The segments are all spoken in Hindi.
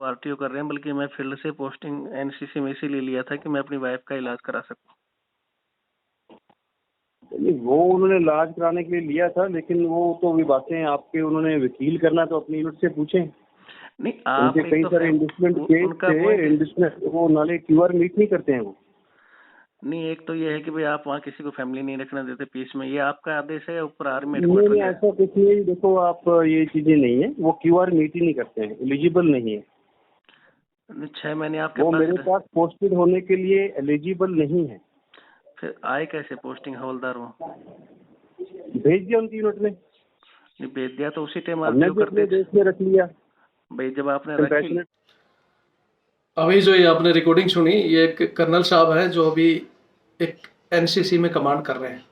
आरटीओ कर रहे हैं, बल्कि मैं फील्ड से पोस्टिंग एनसीसी में इसीलिए लिया था कि मैं अपनी वाइफ का इलाज करा सकूं। नहीं, वो उन्होंने इलाज कराने के लिए लिया था, लेकिन वो तो अभी बातें आपके, उन्होंने वकील करना तो अपनी यूनिट से पूछें। नहीं, आप उनके कई सारे इंडस्ट्रियल केस थे, इंडस्ट्रियल वो नाले क्यूआर मीट नहीं करते हैं वो। नहीं, एक तो ये है कि भाई आप वहाँ किसी को फैमिली नहीं रखना देते पीस में, ये आपका आदेश है, ऊपर आर्मी हेडक्वार्टर नहीं, ऐसा कुछ नहीं। देखो आप, ये चीजें नहीं है, वो क्यूआर मीट ही नहीं करते हैं, एलिजिबल नहीं है। 6 महीने आपके वो पास मेरे पास पोस्टेड होने के लिए एलिजिबल नहीं है। फिर आए कैसे पोस्टिंग हवलदार वो? भेज दिया उनकी यूनिट में। नहीं, भेज दिया तो उसी टाइम हमने आरटीओ भी कर अपने देते देश में रख लिया। भाई, जब आपने रखी। कंपैशनेट। अभी जो ये आपने रिकॉर्डिंग सुनी, ये एक कर्नल साहब हैं जो अभी एक एनसीसी में कमांड कर रहे हैं।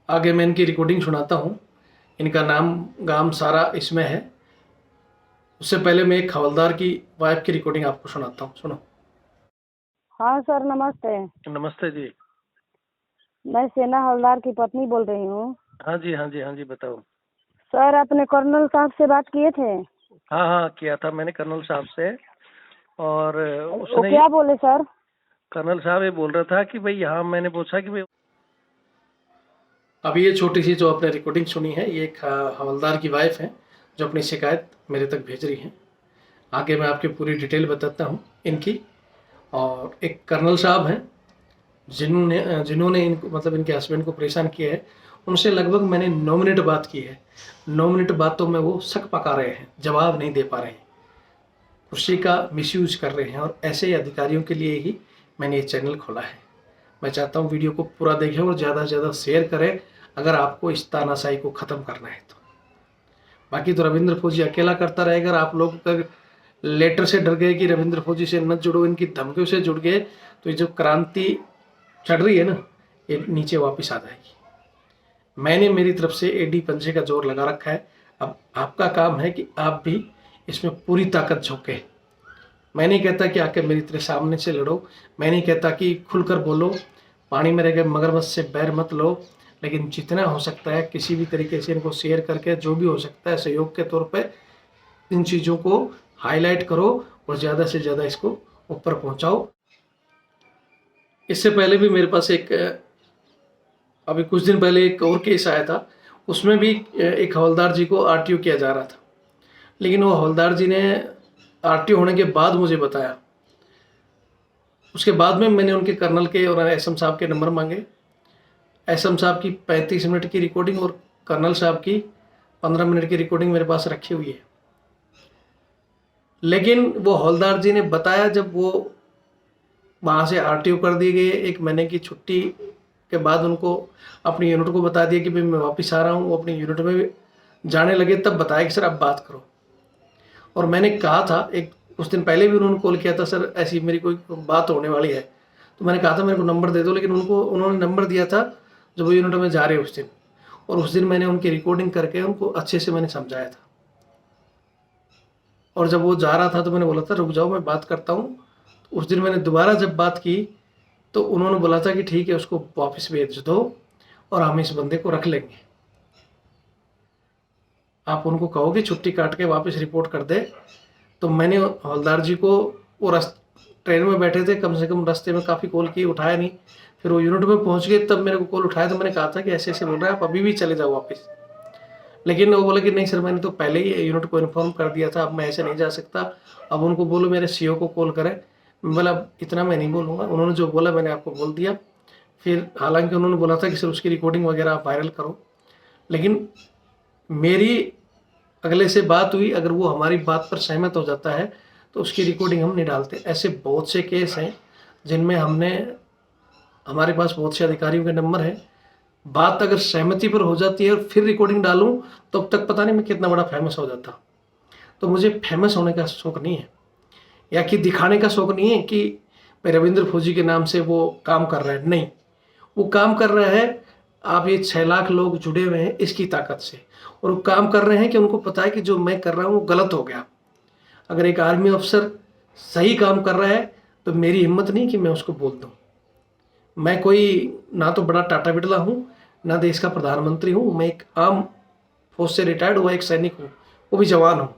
आगे मैं इनकी रिकॉर्डिंग सुनाता हूँ। इनका नाम गाम सारा इसमें है। उससे पहले मैं एक हवलदार की वाइफ की रिकॉर्डिंग आपको सुनाता हूँ, सुनो। हाँ सर, नमस्ते। नमस्ते जी। मैं सेना हवलदार की पत्नी बोल रही हूँ। हाँ जी, हाँ जी, हाँ जी, बताओ। सर, अपने कर्नल साहब से बात किए थे? हाँ हाँ, किया था मैंने कर्नल साहब से। और वो उसने क्या बोले सर? कर्नल साहब ये बोल रहा था कि भाई यहाँ मैंने पूछा कि भाई। अभी ये छोटी सी जो आपने रिकॉर्डिंग सुनी है, ये एक हवलदार की वाइफ है जो अपनी शिकायत मेरे तक भेज रही है। आगे मैं आपकी पूरी डिटेल बताता हूँ इनकी। और एक कर्नल साहब हैं जिन्होंने इनको, मतलब इनके हस्बैंड को परेशान किया है। उनसे लगभग मैंने 9 मिनट बात की है। 9 मिनट बातों में वो शक पका रहे हैं, जवाब नहीं दे पा रहे हैं, कुर्सी का मिसयूज कर रहे हैं। और ऐसे अधिकारियों के लिए ही मैंने ये चैनल खोला है। मैं चाहता हूँ वीडियो को पूरा देखें और ज़्यादा से ज़्यादा शेयर करें, अगर आपको इस तानाशाही को ख़त्म करना है तो। बाकी तो रविंद्र फौजी अकेला करता रहेगा। अगर आप लोग अगर लेटर से डर गए कि रविंद्र फौजी से न जुड़ो, इनकी धमकियों से जुड़ गए, तो ये जो क्रांति चढ़ रही है ना, ये नीचे वापस आ जाएगी। मैंने मेरी तरफ से एडी पंजे का जोर लगा रखा है। अब आपका काम है कि आप भी इसमें पूरी ताकत झोंके। मैं नहीं कहता कि आके मेरी तरह सामने से लड़ो, मैं नहीं कहता कि खुलकर बोलो, पानी में रह गए मगरमच्छ से बैर मत लो, लेकिन जितना हो सकता है किसी भी तरीके से इनको शेयर करके, जो भी हो सकता है सहयोग के तौर पे, इन चीज़ों को हाईलाइट करो और ज़्यादा से ज़्यादा इसको ऊपर पहुंचाओ। इससे पहले भी मेरे पास अभी कुछ दिन पहले एक और केस आया था। उसमें भी एक हवलदार जी को आरटीओ किया जा रहा था, लेकिन वो हवलदार जी ने आरटीओ होने के बाद मुझे बताया। उसके बाद में मैंने उनके कर्नल के और एसएम साहब के नंबर मांगे। एसएम साहब की 35 मिनट की रिकॉर्डिंग और कर्नल साहब की 15 मिनट की रिकॉर्डिंग मेरे पास रखी हुई है। लेकिन वो हवलदार जी ने बताया, जब वो वहाँ से आरटीओ कर दिए गए, 1 महीने की छुट्टी के बाद उनको अपनी यूनिट को बता दिया कि भाई मैं वापस आ रहा हूँ, वो अपनी यूनिट में जाने लगे, तब बताया कि सर अब बात करो। और मैंने कहा था, कुछ दिन पहले भी उन्होंने कॉल किया था, सर ऐसी मेरी कोई बात होने वाली है। तो मैंने कहा था मेरे को नंबर दे दो, लेकिन उन्होंने नंबर दिया था जब वो यूनिट में जा रहे उस दिन। और उस दिन मैंने उनकी रिकॉर्डिंग करके उनको अच्छे से मैंने समझाया था। और जब वो जा रहा था तो मैंने बोला था रुक जाओ, मैं बात करता हूँ। तो उस दिन मैंने दोबारा जब बात की तो उन्होंने बोला था कि ठीक है, उसको वापस भेज दो और हम इस बंदे को रख लेंगे। आप उनको कहो कि छुट्टी काट के वापस रिपोर्ट कर दे। तो मैंने हवलदार जी को, वो ट्रेन में बैठे थे, कम से कम रास्ते में काफ़ी कॉल किए, उठाया नहीं। फिर वो यूनिट में पहुंच गए, तब मेरे को कॉल उठाया। तो मैंने कहा था कि ऐसे ऐसे बोल रहे हैं, आप अभी भी चले जाओ वापस। लेकिन वो बोले कि नहीं सर, मैंने तो पहले ही यूनिट को इन्फॉर्म कर दिया था, अब मैं ऐसे नहीं जा सकता। अब उनको बोलो मेरे सीओ को कॉल करें। बोला इतना मैं नहीं बोलूँगा, उन्होंने जो बोला मैंने आपको बोल दिया। फिर हालांकि उन्होंने बोला था कि सर उसकी रिकॉर्डिंग वगैरह आप वायरल करो, लेकिन मेरी अगले से बात हुई, अगर वो हमारी बात पर सहमत हो जाता है तो उसकी रिकॉर्डिंग हम नहीं डालते। ऐसे बहुत से केस हैं जिनमें हमारे पास बहुत से अधिकारियों के नंबर हैं। बात अगर सहमति पर हो जाती है और फिर रिकॉर्डिंग डालूं, तो अब तक पता नहीं मैं कितना बड़ा फेमस हो जाता। तो मुझे फेमस होने का शौक नहीं है, या कि दिखाने का शौक नहीं है कि भाई रविंद्र फौजी के नाम से वो काम कर रहा है। नहीं, वो काम कर रहा है, आप ये 6 लाख लोग जुड़े हुए हैं इसकी ताकत से। और वो काम कर रहे हैं कि उनको पता है कि जो मैं कर रहा हूँ वो गलत हो गया। अगर एक आर्मी अफसर सही काम कर रहा है तो मेरी हिम्मत नहीं कि मैं उसको बोल दूँ। मैं कोई ना तो बड़ा टाटा बिरला हूँ, ना देश का प्रधानमंत्री हूँ। मैं एक आम फौज से रिटायर्ड हुआ एक सैनिक हूँ, वो भी जवान हूँ।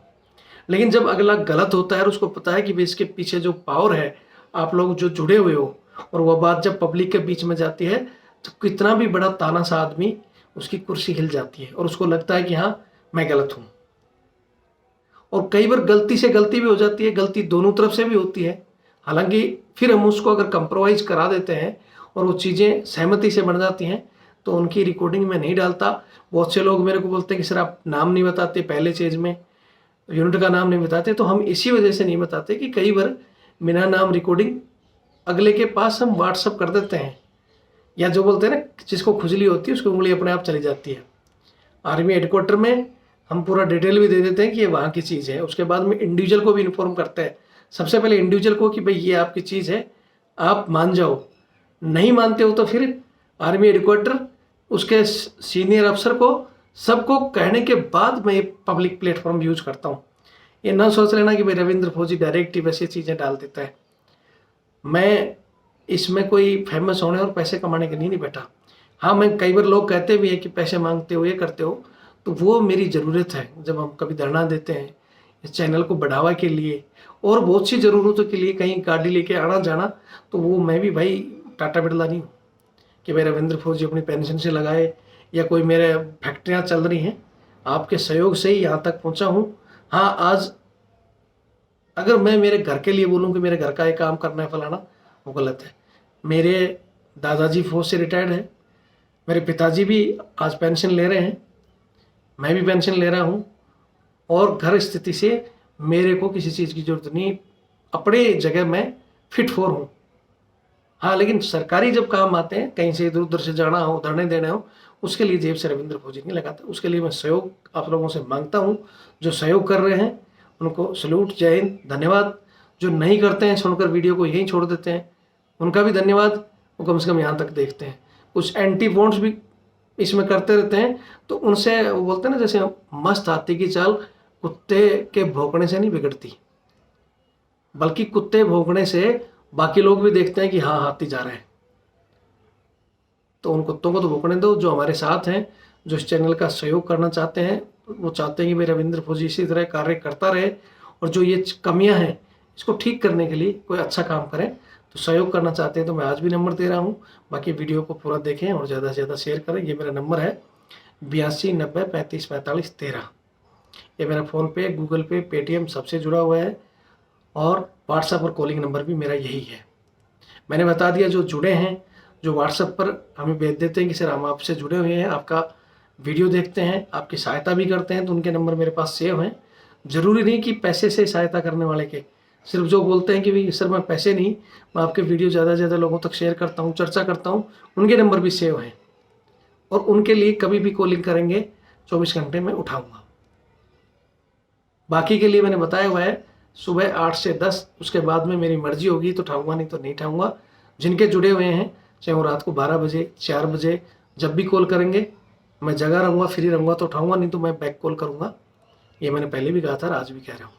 लेकिन जब अगला गलत होता है और उसको पता है कि भाई इसके पीछे जो पावर है, आप लोग जो जुड़े हुए हो, और वह बात जब पब्लिक के बीच में जाती है तो कितना भी बड़ा ताना सा आदमी, उसकी कुर्सी हिल जाती है और उसको लगता है कि हाँ मैं गलत हूँ। और कई बार गलती से गलती भी हो जाती है, गलती दोनों तरफ से भी होती है। हालांकि फिर हम उसको अगर कंप्रोमाइज करा देते हैं और वो चीज़ें सहमति से बन जाती हैं तो उनकी रिकॉर्डिंग में नहीं डालता। बहुत से लोग मेरे को बोलते हैं कि सर आप नाम नहीं बताते, पहले चीज़ में यूनिट का नाम नहीं बताते। तो हम इसी वजह से नहीं बताते कि कई बार बिना नाम रिकॉर्डिंग अगले के पास हम व्हाट्सअप कर देते हैं, या जो बोलते हैं ना जिसको खुजली होती है उसकी उंगली अपने आप चली जाती है। आर्मी हेडक्वार्टर में हम पूरा डिटेल भी दे देते हैं कि ये वहाँ की चीज़ है। उसके बाद में इंडिविजुअल को भी इन्फॉर्म करते हैं, सबसे पहले इंडिविजुअल को कि भाई ये आपकी चीज़ है, आप मान जाओ। नहीं मानते हो तो फिर आर्मी हेडक्वार्टर, उसके सीनियर अफसर को, सबको कहने के बाद मैं ये पब्लिक प्लेटफॉर्म यूज करता हूँ। ये ना सोच लेना कि भाई रविंद्र फौजी डायरेक्ट ही वैसी चीज़ें डाल देता है। मैं इसमें कोई फेमस होने और पैसे कमाने के लिए नहीं बैठा। हाँ, मैं कई बार लोग कहते भी है कि पैसे मांगते हो, ये करते हो, तो वो मेरी ज़रूरत है। जब हम कभी धरना देते हैं इस चैनल को बढ़ावा के लिए और बहुत सी ज़रूरतों के लिए, कहीं गाड़ी लेके आना जाना, तो वो मैं भी भाई टाटा बिरला नहीं हूँ कि भाई रविंद्र फौजी अपनी पेंशन से लगाए या कोई मेरे फैक्ट्रियाँ चल रही हैं। आपके सहयोग से ही यहाँ तक पहुँचा हूँ। हाँ, आज अगर मैं मेरे घर के लिए बोलूँ कि मेरे घर का एक काम करना है फलाना, वो गलत है। मेरे दादाजी फौज से रिटायर्ड है, मेरे पिताजी भी आज पेंशन ले रहे हैं, मैं भी पेंशन ले रहा हूँ, और घर स्थिति से मेरे को किसी चीज़ की ज़रूरत नहीं, अपने जगह में फिट फॉर हूँ। हाँ, लेकिन सरकारी जब काम आते हैं, कहीं से इधर उधर से जाना हो, धरने देने हो, उसके लिए जेब से रविंद्र फौजी नहीं लगाता। उसके लिए मैं सहयोग आप लोगों से मांगता हूँ। जो सहयोग कर रहे हैं उनको सल्यूट, जय हिंद, धन्यवाद। जो नहीं करते हैं, सुनकर वीडियो को यहीं छोड़ देते हैं, उनका भी धन्यवाद। वो कम से कम यहाँ तक देखते हैं। कुछ एंटी पॉइंट्स भी इसमें करते रहते हैं, तो उनसे वो बोलते हैं ना, जैसे मस्त हाथी की चाल कुत्ते के भौंकने से नहीं बिगड़ती, बल्कि कुत्ते भौंकने से बाकी लोग भी देखते हैं कि हाँ हाथी जा रहे हैं। तो उन कुत्तों को तो भौंकने दो जो हमारे साथ हैं, जो इस चैनल का सहयोग करना चाहते हैं। वो चाहते हैं कि भाई रविंद्र फौजी इसी तरह कार्य करता रहे, और जो ये कमियां हैं इसको ठीक करने के लिए कोई अच्छा काम करें। तो सहयोग करना चाहते हैं तो मैं आज भी नंबर दे रहा हूँ। बाकी वीडियो को पूरा देखें और ज़्यादा से ज़्यादा शेयर करें। ये मेरा नंबर है 82 90 35 45 13। ये मेरा फ़ोनपे, गूगल पे, पेटीएम सबसे जुड़ा हुआ है, और व्हाट्सएप और कॉलिंग नंबर भी मेरा यही है। मैंने बता दिया। जो जुड़े हैं, जो व्हाट्सएप पर हमें भेज देते हैं कि सर हम आपसे जुड़े हुए हैं, आपका वीडियो देखते हैं, आपकी सहायता भी करते हैं, तो उनके नंबर मेरे पास सेव हैं। ज़रूरी नहीं कि पैसे से सहायता करने वाले के, सिर्फ जो बोलते हैं कि भाई सर मैं पैसे नहीं, मैं आपके वीडियो ज़्यादा से ज़्यादा लोगों तक शेयर करता हूँ, चर्चा करता हूँ, उनके नंबर भी सेव हैं। और उनके लिए कभी भी कॉलिंग करेंगे 24 घंटे में उठाऊँगा। बाकी के लिए मैंने बताया हुआ है सुबह 8 से 10, उसके बाद में मेरी मर्जी होगी तो उठाऊँगा, नहीं तो नहीं उठाऊँगा। जिनके जुड़े हुए हैं, चाहे वो रात को 12 बजे, 4 बजे, जब भी कॉल करेंगे, मैं जगह रहूँगा, फ्री रहूँगा तो उठाऊँगा, नहीं तो मैं बैक कॉल करूँगा। ये मैंने पहले भी कहा था, आज भी कह रहा हूँ।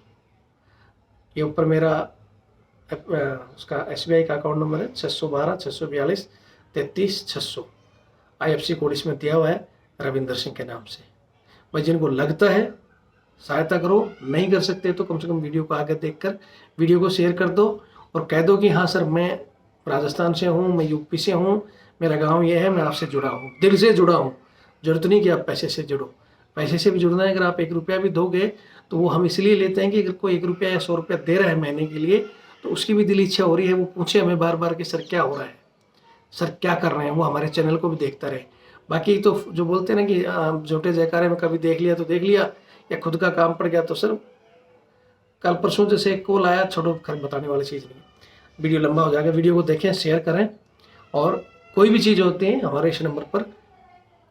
ये ऊपर मेरा उसका SBI का अकाउंट नंबर है 612 642 33 600। IFSC कोड इसमें दिया हुआ है रविंदर सिंह के नाम से। भाई जिनको लगता है सहायता करो, नहीं कर सकते तो कम से कम वीडियो को आगे देखकर वीडियो को शेयर कर दो और कह दो कि हाँ सर मैं राजस्थान से हूँ, मैं यूपी से हूँ, मेरा गांव ये है, मैं आपसे जुड़ा हूँ, दिल से जुड़ा हूँ। जरूरत नहीं कि आप पैसे से जुड़ो, पैसे से भी जुड़ना है। अगर आप 1 रुपया भी दोगे तो वो हम इसलिए लेते हैं कि अगर कोई 1 रुपया या 100 रुपया दे रहा है महीने के लिए, तो उसकी भी दिल इच्छा हो रही है, वो पूछे हमें बार बार कि सर क्या हो रहा है, सर क्या कर रहे हैं, वो हमारे चैनल को भी देखता रहे। बाकी तो जो बोलते हैं ना कि झूठे जयकारे में कभी देख लिया तो देख लिया, या खुद का काम पड़ गया तो सर कल परसों जैसे एक कॉल आया, छोड़ो, खैर बताने वाली चीज़ नहीं, वीडियो लंबा हो जाएगा। वीडियो को देखें, शेयर करें, और कोई भी चीज़ होती है हमारे इस नंबर पर,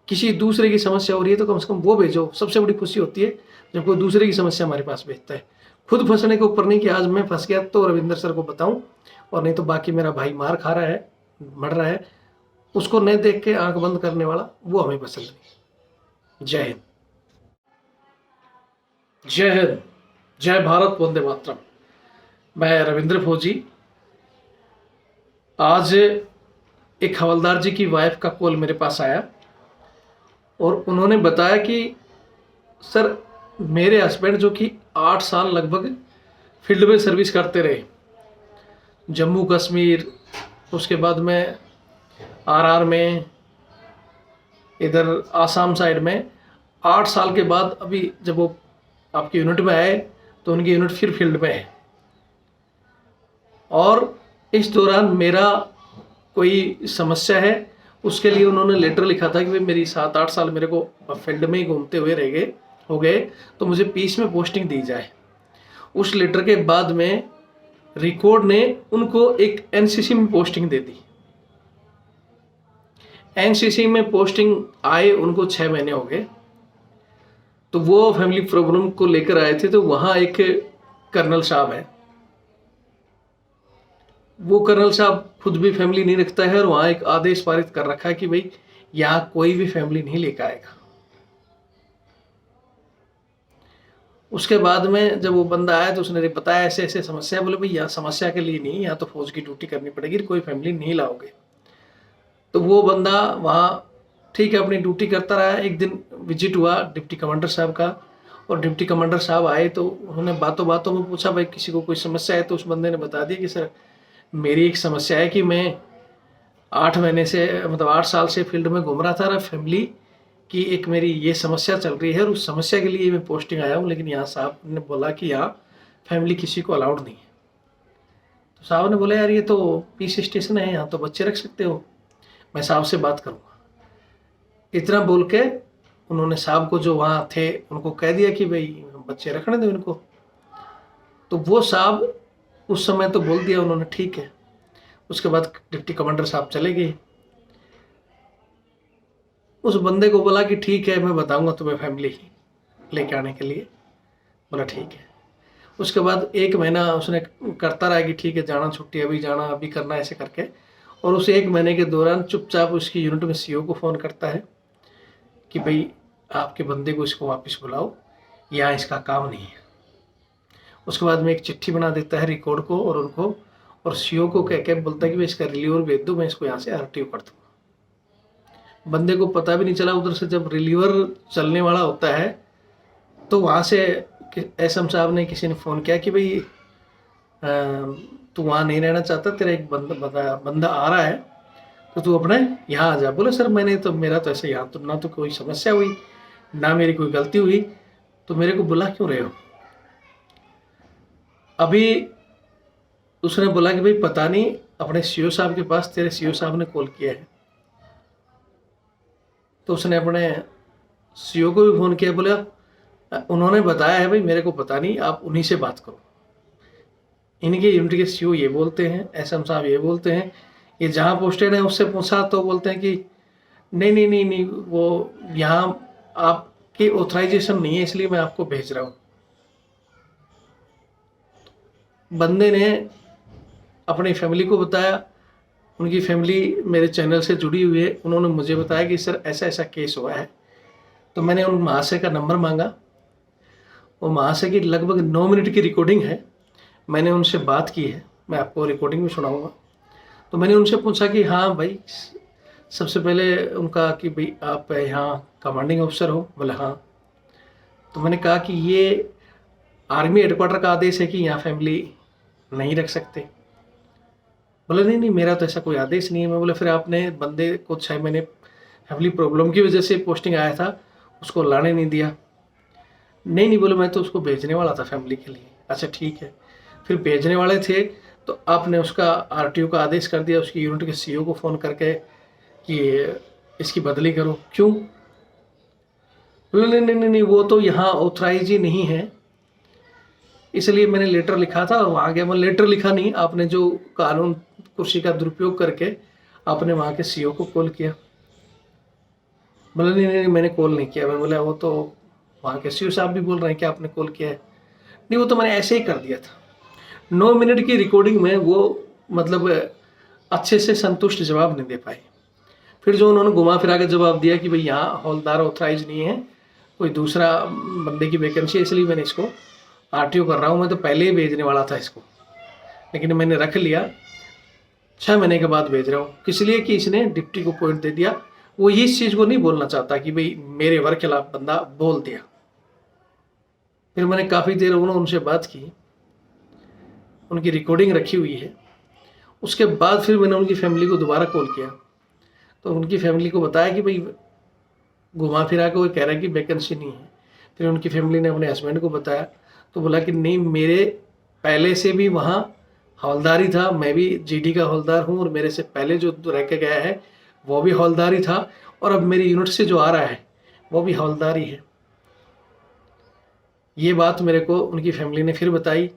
किसी दूसरे की समस्या हो रही है तो कम से कम वो भेजो। सबसे बड़ी खुशी होती है जब कोई दूसरे की समस्या हमारे पास भेजता है। खुद फंसने के ऊपर नहीं कि आज मैं फंस गया तो रविंदर सर को बताऊं, और नहीं तो बाकी मेरा भाई मार खा रहा है, मर रहा है, उसको नहीं देख के आंख बंद करने वाला वो हमें पसंद नहीं। जय हिंद, जय हिंद, जय भारत, वंदे मातरम। मैं रविंद्र फौजी। आज एक हवलदार जी की वाइफ का कॉल मेरे पास आया और उन्होंने बताया कि सर मेरे हस्बैंड जो कि 8 साल लगभग फील्ड में सर्विस करते रहे, जम्मू कश्मीर, उसके बाद में आरआर में, इधर आसाम साइड में। 8 साल के बाद अभी जब वो आपकी यूनिट में आए तो उनकी यूनिट फिर फील्ड में है। और इस दौरान मेरा कोई समस्या है, उसके लिए उन्होंने लेटर लिखा था कि भाई मेरी 7-8 साल मेरे को फील्ड में ही घूमते हुए हो गए तो मुझे पीस में पोस्टिंग दी जाए। उस लेटर के बाद में रिकॉर्ड ने उनको एक एनसीसी में पोस्टिंग दे दी। एनसीसी में पोस्टिंग आए उनको 6 महीने हो गए। तो वो फैमिली प्रॉब्लम को लेकर आए थे। तो वहाँ एक कर्नल साहब है, वो कर्नल साहब खुद भी फैमिली नहीं रखता है और वहाँ एक आदेश पारित कर रखा है कि भाई यहाँ कोई भी फैमिली नहीं लेकर आएगा। उसके बाद में जब वो बंदा आया तो उसने बताया ऐसे ऐसे समस्या है। बोले भाई यहाँ समस्या के लिए नहीं, यहाँ तो फौज की ड्यूटी करनी पड़ेगी, कोई फैमिली नहीं लाओगे। तो वो बंदा वहाँ ठीक है अपनी ड्यूटी करता रहा। एक दिन विजिट हुआ डिप्टी कमांडर साहब का, और डिप्टी कमांडर साहब आए तो उन्होंने बातों बातों में पूछा भाई किसी को कोई समस्या है। तो उस बंदे ने बता दिया कि सर मेरी एक समस्या है कि मैं 8 महीने से मतलब 8 साल से फील्ड में घूम रहा था और फैमिली की एक मेरी ये समस्या चल रही है और उस समस्या के लिए मैं पोस्टिंग आया हूँ, लेकिन यहाँ साहब ने बोला कि यहाँ फैमिली किसी को अलाउड नहीं है। तो साहब ने बोला यार ये तो पीस स्टेशन है, यहाँ तो बच्चे रख सकते हो, मैं साहब से बात करूँगा। इतना बोल के उन्होंने साहब को जो वहाँ थे उनको कह दिया कि भाई बच्चे रखने दो इनको। तो वो साहब उस समय तो बोल दिया उन्होंने ठीक है। उसके बाद डिप्टी कमांडर साहब चले गए। उस बंदे को बोला कि ठीक है मैं बताऊंगा तुम्हें फैमिली लेके आने के लिए। बोला ठीक है। उसके बाद 1 महीना उसने करता रहा कि ठीक है जाना, छुट्टी अभी जाना, अभी करना, ऐसे करके। और उस 1 महीने के दौरान चुपचाप उसकी यूनिट में सीओ को फ़ोन करता है कि भाई आपके बंदे को इसको वापस बुलाओ, यहाँ इसका काम नहीं है। उसके बाद में एक चिट्ठी बना देता है रिकॉर्ड को और उनको, और सीओ को कह के बोलता है कि भाई इसका रिलीवर भेज दो, मैं इसको यहाँ से आरटीओ कर दूँगा। बंदे को पता भी नहीं चला। उधर से जब रिलीवर चलने वाला होता है तो वहाँ से एसएम साहब ने किसी ने फ़ोन किया कि भाई तू वहाँ नहीं रहना चाहता, तेरा एक बंदा आ रहा है तो तू अपने यहाँ आ जा। बोले सर मेरा तो ऐसे यहाँ तो ना तो कोई समस्या हुई ना मेरी कोई गलती हुई, तो मेरे को बुला क्यों रहे हो। अभी उसने बोला कि भाई पता नहीं, अपने सीओ साहब के पास तेरे सीओ साहब ने कॉल किया है। तो उसने अपने सीओ को भी फ़ोन किया। बोला उन्होंने बताया है भाई मेरे को पता नहीं, आप उन्हीं से बात करो। इनके यूनिट के सीओ ये बोलते हैं, एसएम साहब ये बोलते हैं, ये जहाँ पोस्टेड है उससे पूछा तो बोलते हैं कि नहीं वो यहाँ आपकी ऑथराइजेशन नहीं है, इसलिए मैं आपको भेज रहा हूँ। बंदे ने अपनी फैमिली को बताया, उनकी फैमिली मेरे चैनल से जुड़ी हुई है। उन्होंने मुझे बताया कि सर ऐसा ऐसा केस हुआ है। तो मैंने उन महाशय का नंबर मांगा। वो महाशय की लगभग 9 मिनट की रिकॉर्डिंग है, मैंने उनसे बात की है, मैं आपको रिकॉर्डिंग भी सुनाऊंगा। तो मैंने उनसे पूछा कि हाँ भाई, सबसे पहले उनका कि भाई आप यहाँ कमांडिंग ऑफिसर हो। बोले हाँ। तो मैंने कहा कि ये आर्मी हेडक्वार्टर का आदेश है कि यहाँ फैमिली नहीं रख सकते। बोले नहीं मेरा तो ऐसा कोई आदेश नहीं है। मैं बोले फिर आपने बंदे को 6 महीने फैमिली प्रॉब्लम की वजह से पोस्टिंग आया था, उसको लाने नहीं दिया। नहीं बोले मैं तो उसको भेजने वाला था फैमिली के लिए। अच्छा ठीक है, फिर भेजने वाले थे तो आपने उसका आरटीओ का आदेश कर दिया, उसकी यूनिट के सीओ को फ़ोन करके कि इसकी बदली करो। क्यों? बोले नहीं वो तो यहाँ ऑथराइज ही नहीं है, इसलिए मैंने लेटर लिखा था और वहाँ गया। मैं लेटर लिखा नहीं, आपने जो कानून कुर्सी का दुरुपयोग करके आपने वहाँ के सीओ को कॉल किया। बोले नहीं मैंने कॉल नहीं किया। मैं बोला वो तो वहाँ के सीओ साहब भी बोल रहे हैं कि आपने कॉल किया है। नहीं वो तो मैंने ऐसे ही कर दिया था। 9 मिनट की रिकॉर्डिंग में वो मतलब अच्छे से संतुष्ट जवाब नहीं दे पाए। फिर जो उन्होंने घुमा फिरा के जवाब दिया कि भाई यहाँ हौलदार ऑथराइज नहीं है, कोई दूसरा बंदे की वैकेंसी है, इसलिए मैंने इसको आरटीओ कर रहा हूँ। मैं तो पहले ही भेजने वाला था इसको, लेकिन मैंने रख लिया, 6 महीने के बाद भेज रहा हूँ। किस लिए कि इसने डिप्टी को पॉइंट दे दिया। वो इस चीज़ को नहीं बोलना चाहता कि भाई मेरे वर्क खिलाफ बंदा बोल दिया। फिर मैंने काफ़ी देर उनसे बात की, उनकी रिकॉर्डिंग रखी हुई है। उसके बाद फिर मैंने उनकी फैमिली को दोबारा कॉल किया, तो उनकी फैमिली को बताया कि भाई घुमा फिरा के वो कह रहा है कि वैकेंसी नहीं है। फिर उनकी फैमिली ने अपने हस्बैंड को बताया, तो बोला कि नहीं, मेरे पहले से भी वहाँ हवलदारी था, मैं भी जीडी का हवलदार हूँ, और मेरे से पहले जो रह के गया है वो भी हवलदारी था, और अब मेरी यूनिट से जो आ रहा है वो भी हवलदारी है। ये बात मेरे को उनकी फैमिली ने फिर बताई।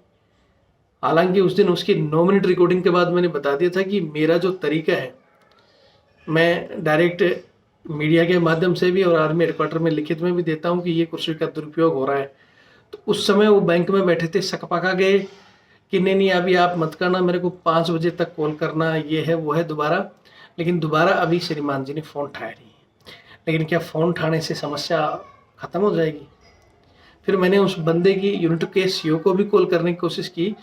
हालांकि उस दिन उसकी 9 मिनट रिकॉर्डिंग के बाद मैंने बता दिया था कि मेरा जो तरीका है, मैं डायरेक्ट मीडिया के माध्यम से भी और आर्मी हेडक्वार्टर में लिखित में भी देता हूं कि ये कुर्सी का दुरुपयोग हो रहा है। तो उस समय वो बैंक में बैठे थे, सकपका गए कि नहीं अभी आप मत करना, मेरे को 5 बजे तक कॉल करना, ये है वो है दोबारा। लेकिन दोबारा अभी श्रीमान जी ने फ़ोन उठाया नहीं। लेकिन क्या फ़ोन उठाने से समस्या ख़त्म हो जाएगी? फिर मैंने उस बंदे की यूनिट के सीईओ को भी कॉल करने की कोशिश की,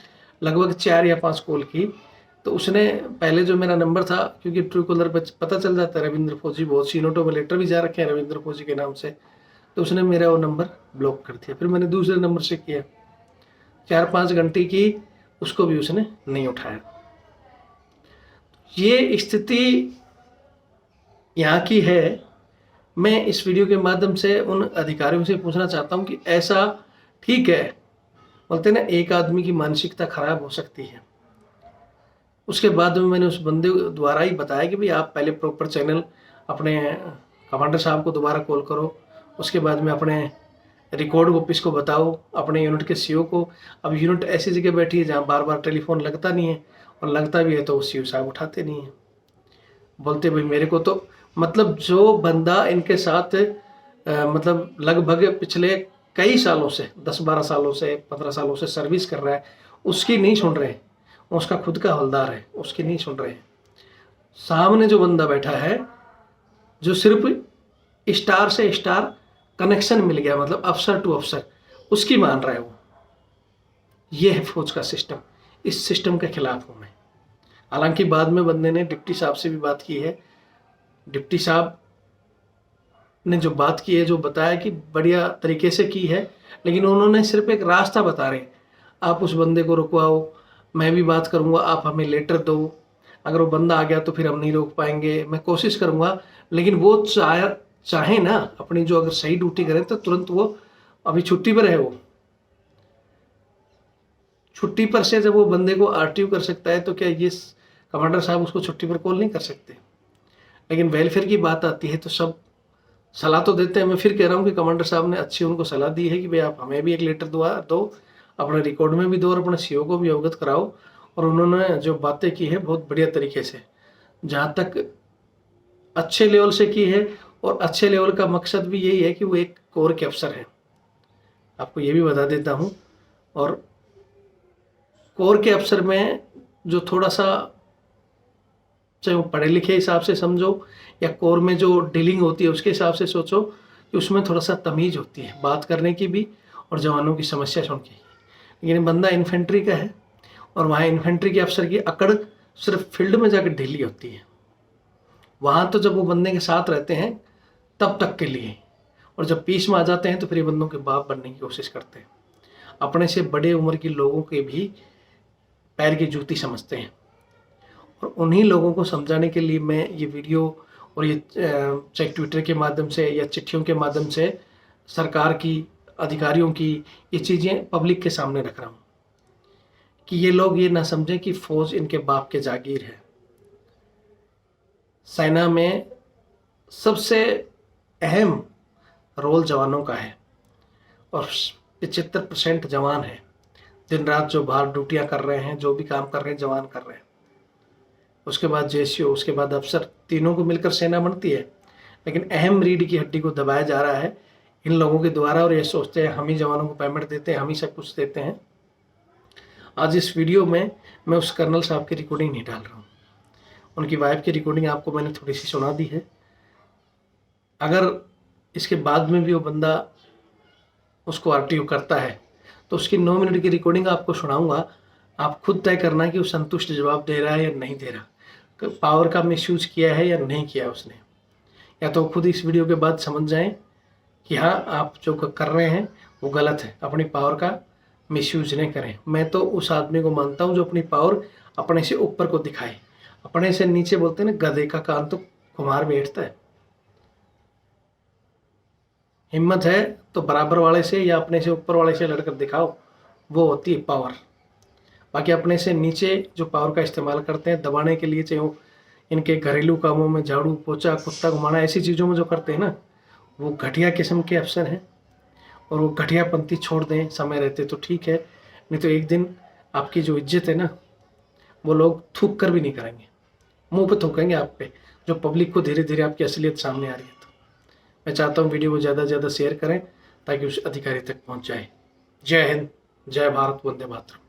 लगभग 4 या 5 कॉल की। तो उसने पहले जो मेरा नंबर था, क्योंकि ट्रू कॉलर पर पता चल जाता है रविंद्र फौजी, बहुत सी नोटों में लेटर भी जा रखे हैं रविंद्र फौजी के नाम से, तो उसने मेरा वो नंबर ब्लॉक कर दिया। फिर मैंने दूसरे नंबर से किया, 4-5 घंटे की, उसको भी उसने नहीं उठाया। ये स्थिति यहाँ की है। मैं इस वीडियो के माध्यम से उन अधिकारियों से पूछना चाहता हूँ कि ऐसा ठीक है, बोलते हैं ना एक आदमी की मानसिकता खराब हो सकती है। उसके बाद में मैंने उस बंदे द्वारा ही बताया कि भाई आप पहले प्रॉपर चैनल अपने कमांडर साहब को दोबारा कॉल करो, उसके बाद में अपने रिकॉर्ड ऑफिस को बताओ, अपने यूनिट के सीईओ को। अब यूनिट ऐसी जगह बैठी है जहाँ बार बार टेलीफोन लगता नहीं है, और लगता भी है तो सीईओ साहब उठाते नहीं है। बोलते भाई मेरे को तो मतलब जो बंदा इनके साथ मतलब लगभग पिछले कई सालों से 10-12 सालों से 15 सालों से सर्विस कर रहा है, उसकी नहीं सुन रहे। उसका खुद का हवलदार है, उसकी नहीं सुन रहे। सामने जो बंदा बैठा है, जो सिर्फ स्टार से स्टार कनेक्शन मिल गया, मतलब अफसर टू अफसर, उसकी मान रहा है वो। ये है फौज का सिस्टम। इस सिस्टम के खिलाफ हूँ मैं। हालांकि बाद में बंदे ने डिप्टी साहब से भी बात की है। डिप्टी साहब ने जो बात की है, जो बताया कि बढ़िया तरीके से की है, लेकिन उन्होंने सिर्फ एक रास्ता बता रहे, आप उस बंदे को रुकवाओ, मैं भी बात करूंगा, आप हमें लेटर दो, अगर वो बंदा आ गया तो फिर हम नहीं रोक पाएंगे, मैं कोशिश करूंगा। लेकिन वो चाहे ना अपनी जो अगर सही ड्यूटी करें तो तुरंत वो अभी छुट्टी पर है, वो छुट्टी पर से जब वो बंदे को आरटीयू कर सकता है, तो क्या ये कमांडर साहब उसको छुट्टी पर कॉल नहीं कर सकते? लेकिन वेलफेयर की बात आती है तो सब सलाह तो देते हैं। मैं फिर कह रहा हूँ कि कमांडर साहब ने अच्छी उनको सलाह दी है कि भाई आप हमें भी एक लेटर दो, अपने रिकॉर्ड में भी दो, और अपने सीईओ को भी अवगत कराओ। और उन्होंने जो बातें की है बहुत बढ़िया तरीके से, जहाँ तक अच्छे लेवल से की है, और अच्छे लेवल का मकसद भी यही है कि वो एक कोर के अफसर हैं, आपको ये भी बता देता हूँ। और कोर के अफसर में जो थोड़ा सा, चाहे वो पढ़े लिखे हिसाब से समझो या कोर में जो डीलिंग होती है उसके हिसाब से सोचो, कि उसमें थोड़ा सा तमीज़ होती है बात करने की भी और जवानों की समस्या सुन के। लेकिन बंदा इन्फेंट्री का है, और वहाँ इन्फेंट्री के अफसर की अकड़ सिर्फ फील्ड में जाकर ढीली होती है। वहाँ तो जब वो बंदे के साथ रहते हैं तब तक के लिए, और जब पीस में आ जाते हैं तो फिर ये बंदों के बाप बनने की कोशिश करते हैं। अपने से बड़े उम्र के लोगों के भी पैर की जूती समझते हैं। और उन्हीं लोगों को समझाने के लिए मैं ये वीडियो और ये चाहे ट्विटर के माध्यम से या चिट्ठियों के माध्यम से सरकार की, अधिकारियों की, ये चीज़ें पब्लिक के सामने रख रहा हूँ, कि ये लोग ये ना समझें कि फौज इनके बाप के जागीर है। सेना में सबसे अहम रोल जवानों का है, और 75% जवान है। दिन रात जो बाहर ड्यूटियाँ कर रहे हैं, जो भी काम कर रहे हैं, जवान कर रहे हैं। उसके बाद जेसीओ, उसके बाद अफसर, तीनों को मिलकर सेना बनती है। लेकिन अहम रीढ़ की हड्डी को दबाया जा रहा है इन लोगों के द्वारा, और ये सोचते हैं हम ही जवानों को पेमेंट देते हैं, हम ही सब कुछ देते हैं। आज इस वीडियो में मैं उस कर्नल साहब की रिकॉर्डिंग नहीं डाल रहा हूँ, उनकी वाइफ की रिकॉर्डिंग आपको मैंने थोड़ी सी सुना दी है। अगर इसके बाद में भी वो बंदा उसको आरटीयू करता है तो उसकी 9 मिनट की रिकॉर्डिंग आपको सुनाऊंगा। आप खुद तय करना कि वो संतुष्ट जवाब दे रहा है या नहीं दे रहा, पावर का मिसयूज किया है या नहीं किया उसने। या तो खुद इस वीडियो के बाद समझ जाएं कि हाँ, आप जो कर रहे हैं वो गलत है। अपनी पावर का मिसयूज नहीं करें। मैं तो उस आदमी को मानता हूँ जो अपनी पावर अपने से ऊपर को दिखाए। अपने से नीचे बोलते हैं ना, गधे का कान तो कुम्हार बैठता है। हिम्मत है तो बराबर वाले से या अपने से ऊपर वाले से लड़कर दिखाओ, वो होती है पावर। बाकी अपने से नीचे जो पावर का इस्तेमाल करते हैं दबाने के लिए, चाहे वो इनके घरेलू कामों में झाड़ू पोछा कुत्ता घुमाना ऐसी चीज़ों में जो करते हैं ना, वो घटिया किस्म के अफसर हैं। और वो घटियापंथी छोड़ दें समय रहते तो ठीक है, नहीं तो एक दिन आपकी जो इज्जत है ना, वो लोग थूक कर भी नहीं करेंगे, मुंह पे थूकेंगे आप पे, जो पब्लिक को धीरे धीरे आपकी असलियत सामने आ रही है। तो मैं चाहता हूँ वीडियो को ज़्यादा से ज़्यादा शेयर करें ताकि उस अधिकारी तक पहुँच जाए। जय हिंद, जय भारत, वंदे मातरम।